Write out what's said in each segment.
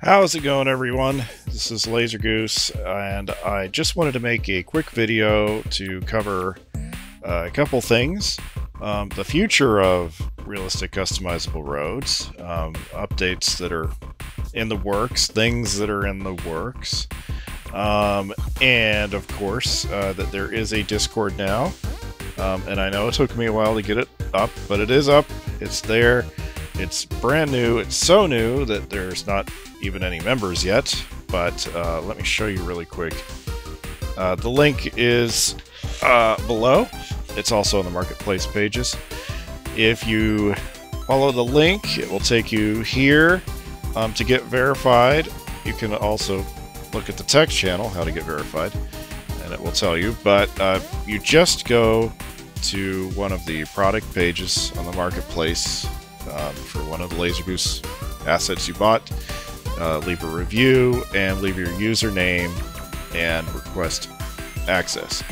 How's it going, everyone? This is Laser Goose, and I just wanted to make a quick video to cover a couple things. The future of realistic customizable roads, updates that are in the works, things that are in the works, and of course that there is a Discord now. And I know it took me a while to get it up, but it is up, it's there. It's brand new. It's so new that there's not even any members yet, but let me show you really quick. The link is below. It's also on the marketplace pages. If you follow the link, it will take you here to get verified. You can also look at the text channel, how to get verified, and it will tell you. But you just go to one of the product pages on the marketplace for one of the Laser Goose assets you bought, leave a review and leave your username and request access.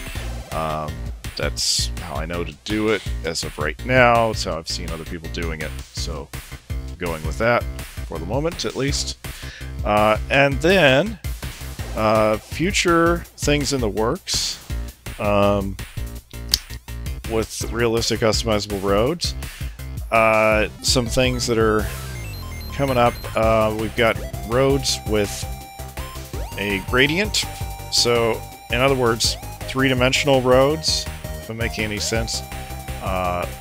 That's how I know to do it as of right now. It's how I've seen other people doing it, so I'm going with that for the moment at least. And then future things in the works with realistic customizable roads. Some things that are coming up. We've got roads with a gradient. So, in other words, three-dimensional roads, if I'm making any sense.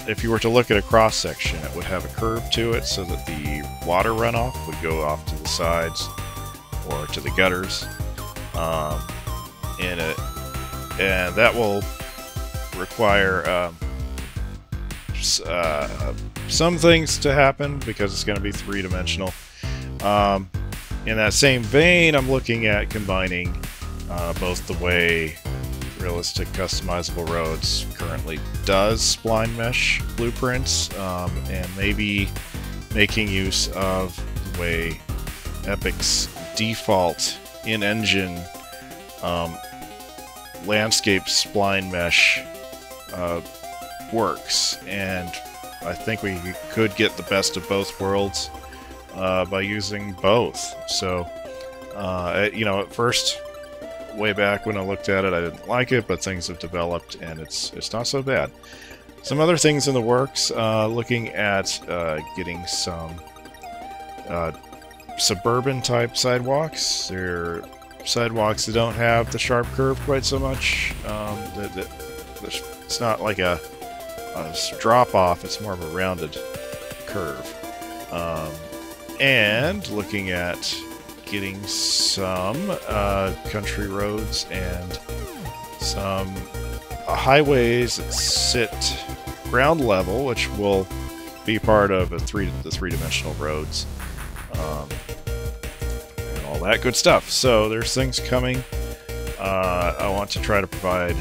If you were to look at a cross-section, it would have a curve to it so that the water runoff would go off to the sides or to the gutters. And that will require some things to happen because it's going to be three-dimensional. In that same vein, I'm looking at combining both the way realistic customizable roads currently does spline mesh blueprints, and maybe making use of the way Epic's default in-engine landscape spline mesh works, and I think we could get the best of both worlds by using both. So, you know, at first, way back when I looked at it, I didn't like it, but things have developed, and it's not so bad. Some other things in the works, looking at getting some suburban-type sidewalks. They're sidewalks that don't have the sharp curve quite so much. It's not like a drop-off, it's more of a rounded curve. And looking at getting some country roads and some highways that sit ground level, which will be part of the three-dimensional roads, and all that good stuff. So there's things coming. I want to try to provide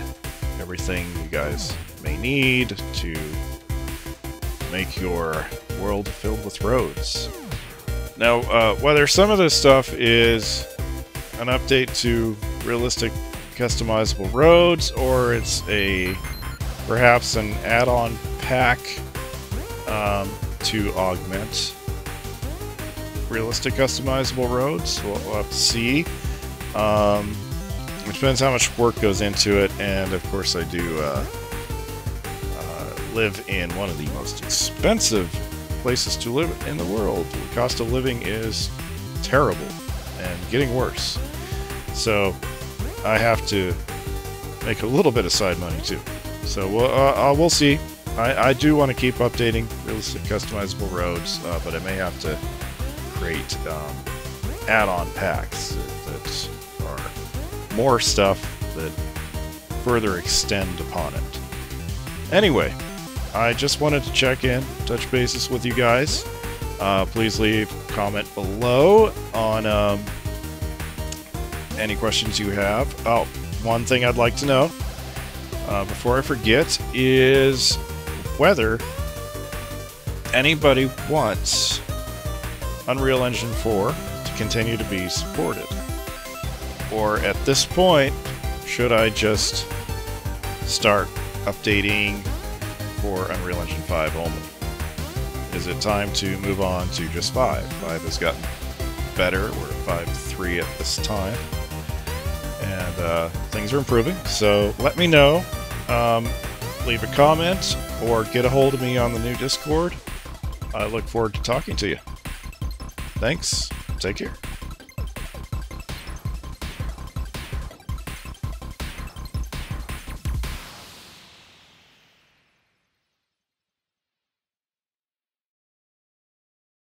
everything you guys may need to make your world filled with roads. Now, whether some of this stuff is an update to realistic customizable roads, or it's perhaps an add-on pack to augment realistic customizable roads, we'll have to see. It depends how much work goes into it, and of course I do live in one of the most expensive places to live in the world. The cost of living is terrible and getting worse. So I have to make a little bit of side money too. So we'll see. I do want to keep updating realistic customizable roads, but I may have to create add-on packs that are more stuff that further extend upon it. Anyway, I just wanted to check in, touch bases with you guys. Please leave a comment below on any questions you have. Oh, one thing I'd like to know, before I forget, is whether anybody wants Unreal Engine 4 to continue to be supported. Or at this point, should I just start updating for Unreal Engine 5 only? Is it time to move on to just 5? 5 has gotten better. We're at 5.3 at this time, and things are improving. So let me know. Leave a comment or get a hold of me on the new Discord. I look forward to talking to you. Thanks. Take care.